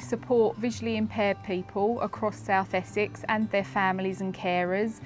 support visually impaired people across South Essex and their families and carers.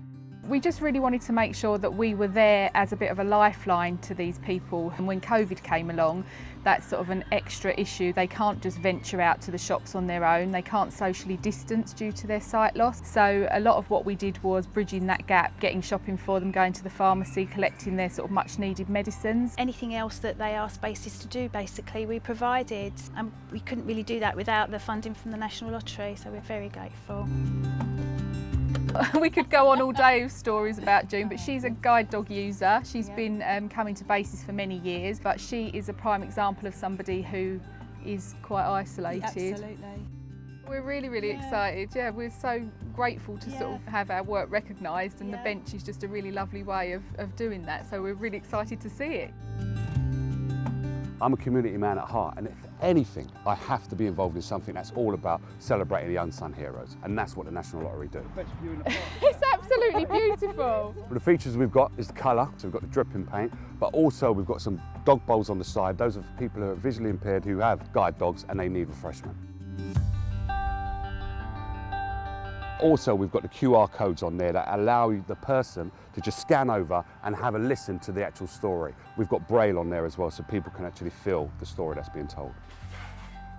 We just really wanted to make sure that we were there as a bit of a lifeline to these people. And when COVID came along, that's sort of an extra issue. They can't just venture out to the shops on their own. They can't socially distance due to their sight loss. So a lot of what we did was bridging that gap, getting shopping for them, going to the pharmacy, collecting their sort of much needed medicines. Anything else that they asked Basis to do, basically, we provided. And we couldn't really do that without the funding from the National Lottery, so we're very grateful. We could go on all day with stories about June, but she's a guide dog user. She's been coming to Basis for many years, but she is a prime example of somebody who is quite isolated. Absolutely. We're really excited. Yeah, we're so grateful to sort of have our work recognised, and the bench is just a really lovely way of doing that. So we're really excited to see it. I'm a community man at heart, and if anything, I have to be involved in something that's all about celebrating the unsung heroes, and that's what the National Lottery do. It's absolutely beautiful. The features we've got is the colour, so we've got the dripping paint, but also we've got some dog bowls on the side. Those are for people who are visually impaired who have guide dogs and they need refreshment. Also, we've got the QR codes on there that allow the person to just scan over and have a listen to the actual story. We've got Braille on there as well, so people can actually feel the story that's being told.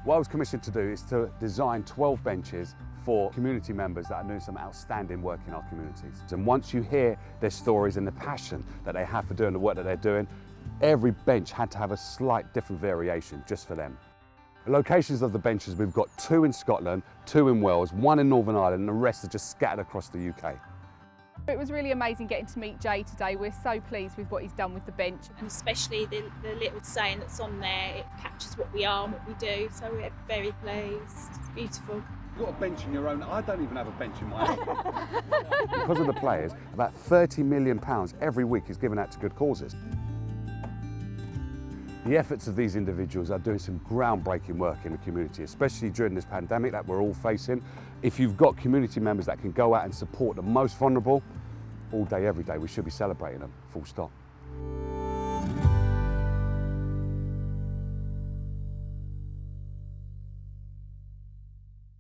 What I was commissioned to do is to design 12 benches for community members that are doing some outstanding work in our communities. And once you hear their stories and the passion that they have for doing the work that they're doing, every bench had to have a slight different variation just for them. The locations of the benches, we've got 2 in Scotland, 2 in Wales, 1 in Northern Ireland, and the rest are just scattered across the UK. It was really amazing getting to meet Jay today. We're so pleased with what he's done with the bench. And especially the little saying that's on there, it captures what we are and what we do, so we're very pleased. It's beautiful. You've got a bench in your own. I don't even have a bench in my own. Because of the players, about £30 million every week is given out to good causes. The efforts of these individuals are doing some groundbreaking work in the community, especially during this pandemic that we're all facing. If you've got community members that can go out and support the most vulnerable, all day, every day, we should be celebrating them, full stop.